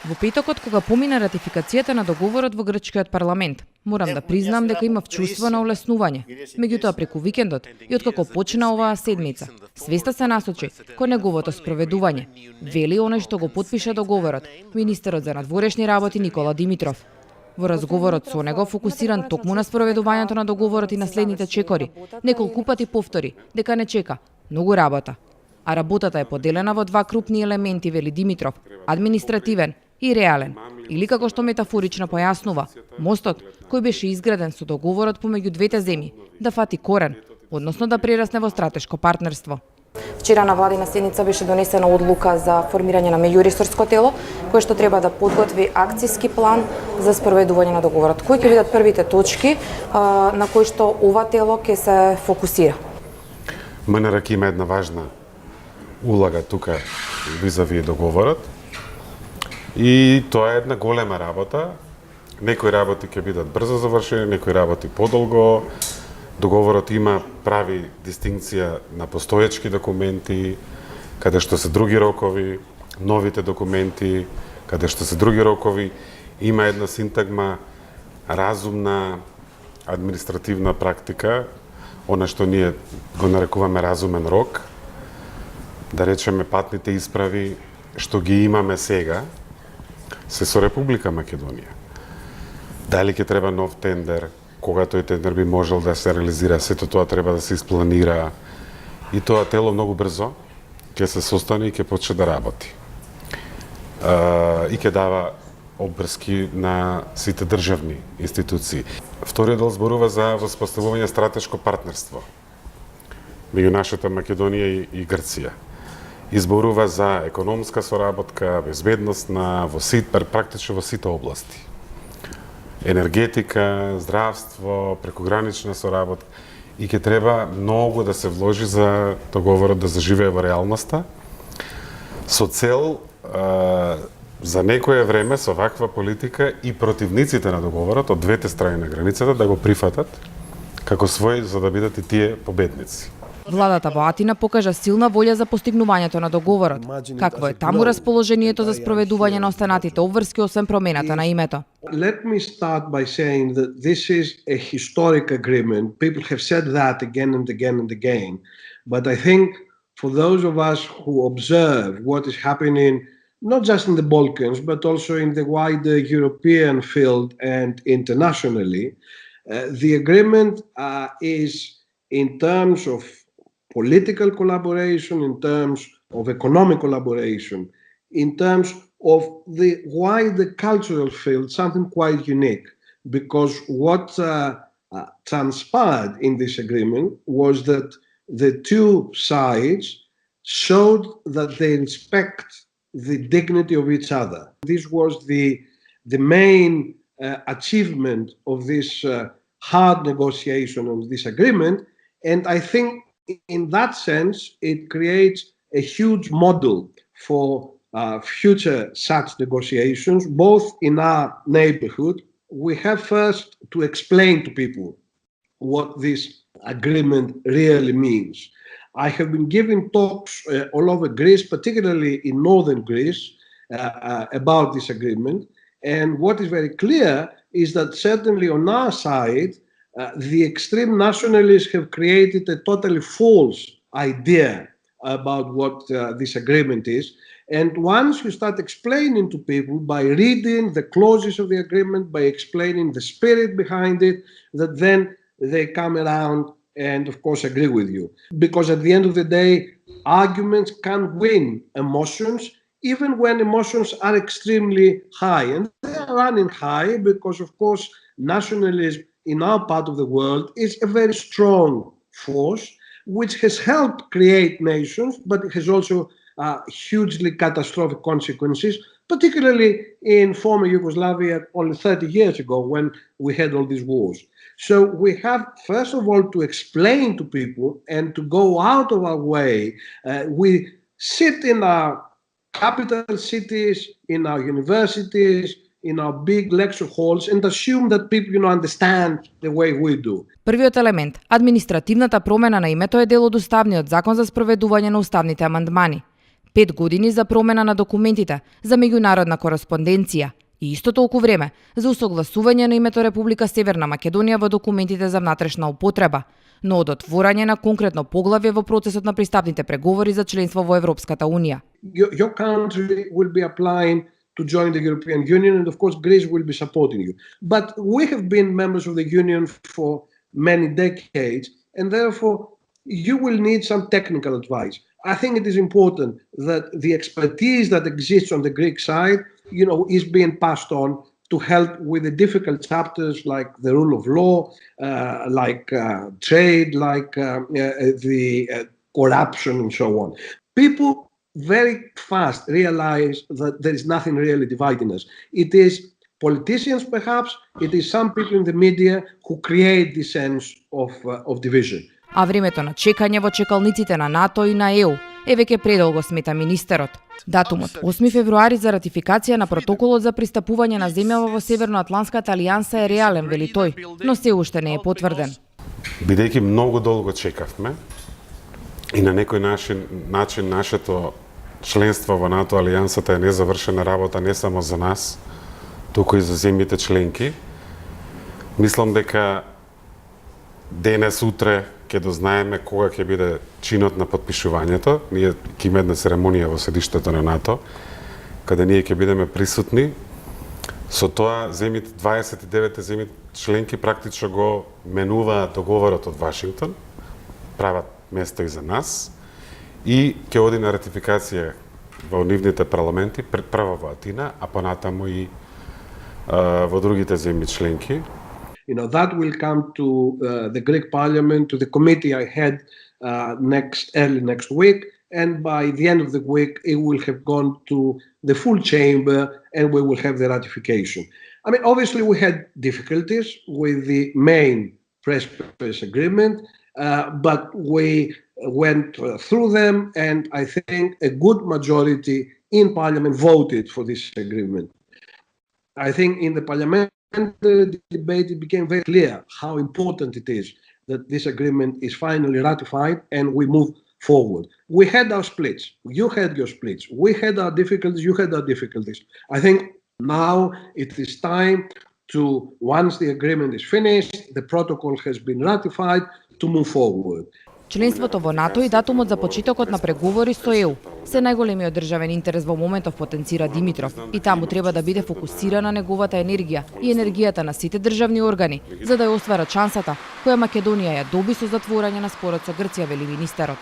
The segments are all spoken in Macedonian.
Во петокот, кога помина ратификацијата на договорот во грчкиот парламент, морам да признам дека имав чувство на олеснување. Меѓутоа преку викендот и откако почна оваа седмица, свеста се насочи кон неговото спроведување, вели оној што го потпиша договорот, министерот за надворешни работи Никола Димитров. Во разговорот со него, фокусиран токму на спроведувањето на договорот и на следните чекори, неколку пати повтори дека не чека многу работа. А работата е поделена во два крупни елементи, вели Димитров: административен и реален, или како што метафорично појаснува, мостот кој беше изграден со договорот помеѓу двете земји да фати корен, односно да прерасне во стратешко партнерство. Вчера на владина седница беше донесена одлука за формирање на меѓуресорско тело, кое што треба да подготви акциски план за спроведување на договорот. Кои ќе бидат првите точки на кои што ова тело ќе се фокусира? МНРК има една важна улога тука визави договорот. И тоа е една голема работа. Некои работи ќе бидат брзо завршени, некои работи подолго. Договорот има прави дистинкција на постоечки документи, каде што се други рокови, новите документи, каде што се други рокови. Има една синтагма разумна административна практика, она што ние го нарекуваме разумен рок, да речеме патните исправи што ги имаме сега, се со Република Македонија. Дали ќе треба нов тендер, кога тој тендер би можел да се реализира, сето тоа треба да се испланира. И тоа тело многу брзо ќе се состане и ќе почне да работи. И ќе дава обврски на сите државни институции. Вториот дел зборува за воспоставување стратешко партнерство меѓу нашата Македонија и Грција. Изборува за економска соработка, безбедносна, практично во сите области. Енергетика, здравство, прекогранична соработка. И ќе треба многу да се вложи за договорот да заживее во реалноста, со цел за некое време со ваква политика и противниците на договорот од двете страни на границата да го прифатат како свој, за да бидат и тие победници. Владата во Атина покажа силна волја за постигнувањето на договорот. Какво е таму расположението за спроведување на останатите обврски освен промената на името? Let me start by saying that this is a historic agreement. People have said that again and again and again. But I think for those of us who observe what is happening not just in the Balkans but also in the wider European field and internationally, the agreement is in terms of political collaboration, in terms of economic collaboration, in terms of the wider cultural field, something quite unique. Because what transpired in this agreement was that the two sides showed that they respect the dignity of each other. This was the main achievement of this hard negotiation of this agreement, and I think in that sense, it creates a huge model for future such negotiations, both in our neighborhood. We have first to explain to people what this agreement really means. I have been giving talks all over Greece, particularly in northern Greece, about this agreement. And what is very clear is that certainly on our side, the extreme nationalists have created a totally false idea about what this agreement is. And once you start explaining to people by reading the clauses of the agreement, by explaining the spirit behind it, that then they come around and of course agree with you. Because at the end of the day, arguments can win emotions, even when emotions are extremely high. And they are running high because of course nationalism in our part of the world is a very strong force which has helped create nations, but it has also hugely catastrophic consequences, particularly in former Yugoslavia only 30 years ago when we had all these wars. So we have, first of all, to explain to people and to go out of our way. We sit in our capital cities, in our universities, in our big lecture halls and assume that people understand the way we do. Првиот елемент, административната промена на името е дел од Уставниот закон за спроведување на уставните амандмани. 5 години за промена на документите, за меѓународна кореспонденција и исто толку време за усогласување на името Република Северна Македонија во документите за внатрешна употреба, но од отворање на конкретно поглавје во процесот на пристапните преговори за членство во Европската Унија. Your country will be applying to join the European Union, and of course Greece will be supporting you. But we have been members of the Union for many decades, and therefore you will need some technical advice. I think it is important that the expertise that exists on the Greek side, is being passed on to help with the difficult chapters like the rule of law, like trade, like the corruption and so on. People very fast realize that there is nothing really dividing us. It is politicians perhaps, it is some people in the media who create this sense of division. А времето на чекање во чекалниците на НАТО и на ЕУ е веќе предолго, смета министерот. Датумот 8 февруари за ратификација на протоколот за пристапување на земјава во Северноатланската алијанса е реален, вели тој, но се уште не е потврден. Бидејќи многу долго чекавме и на некој начин нашето членство во НАТО алијансата е незавршена работа не само за нас, туку и за земјите членки, мислам дека денес, утре, ќе дознаеме кога ќе биде чинот на подпишувањето. Ние ќе имаме една церемонија во седиштето на НАТО, каде ние ќе бидеме присутни. Со тоа, 29 земји членки практично го менуваат договорот од Вашингтон, прават место и за нас, и ќе оди на ратификација во нивните парламенти, прво во Атина, а понатаму и во другите земји членки. That will come to the Greek Parliament, to the committee I head early next week, and by the end of the week it will have gone to the full chamber and we will have the ratification. I mean, obviously we had difficulties with the main press agreement, but we went through them, and I think a good majority in Parliament voted for this agreement. I think in the parliamentary debate it became very clear how important it is that this agreement is finally ratified and we move forward. We had our splits, you had your splits, we had our difficulties, you had our difficulties. I think now it is time to, once the agreement is finished, the protocol has been ratified, to move forward. Членството во НАТО и датумот за почетокот на преговори со ЕУ се најголемиот државен интерес во моментов, потенцира Димитров, и таму треба да биде фокусирана неговата енергија и енергијата на сите државни органи за да ја остварат шансата која Македонија ја доби со затворање на спорот со Грција, вели министерот.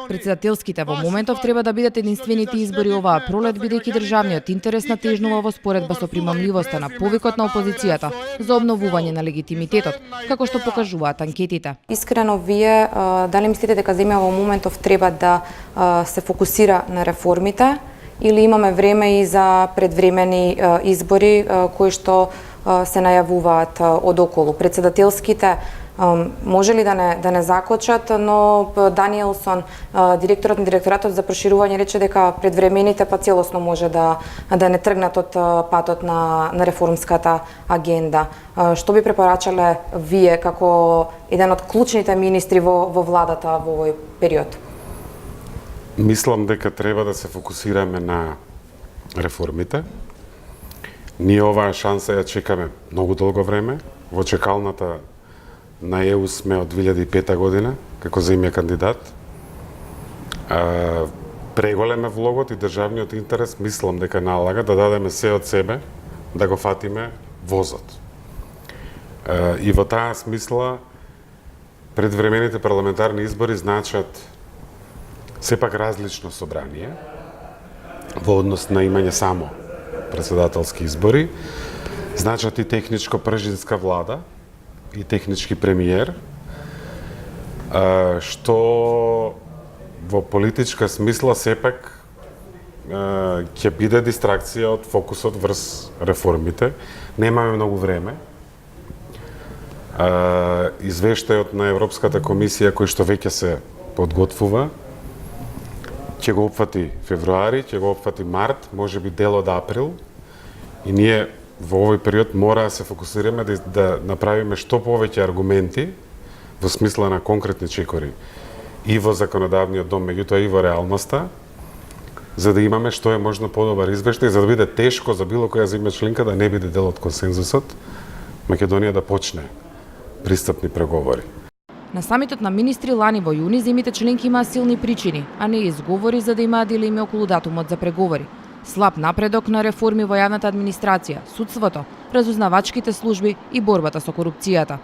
Председателските во моментов треба да бидат единствените избори оваа пролет, бидејќи државниот интерес натежнува во споредба со примамливоста на повикот на опозицијата за обновување на легитимитетот, како што покажуваат анкетите. Искрено, вие дали мислите дека земја во моментов треба да се фокусира на реформите или имаме време и за предвремени избори кои што се најавуваат одоколу? Председателските може ли да не закочат, но Даниелсон, директорот на директоратот за проширување, рече дека предвремените па целосно може да не тргнат од патот на реформската агенда. Што би препорачале вие како еден од клучните министри во владата во овој период? Мислам дека треба да се фокусираме на реформите. Ние оваа шанса ја чекаме многу долго време. Во чекалната на ЕУ сме од 2005 година, како земја кандидат. Преголем е влогот и државниот интерес, мислам дека налага да дадеме се од себе, да го фатиме возот. И во таа смисла, предвремените парламентарни избори значат сепак различно собрание во однос на имање само председателски избори, значат и техничко-пржинска влада, и технички премиер, што во политичка смисла сепак ќе биде дистракција од фокусот врз реформите. Немаме многу време. Извештајот на Европската комисија, кој што веќе се подготвува, ќе го опфати февруари, ќе го опфати март, можеби дел од април, и ние во овој период мора да се фокусираме да направиме што повеќе аргументи во смисла на конкретни чекори и во законодавниот дом, меѓутоа и во реалноста, за да имаме што е можно подобар извештај, за да биде тешко за било која земја членка да не биде дел од консензусот, Македонија да почне пристапни преговори. На самитот на министри лани во јуни земјите членки имаа силни причини, а не изговори за да имаат дилеми околу датумот за преговори. Слаб напредок на реформи во јавната администрација, судството, разузнавачките служби и борбата со корупцијата.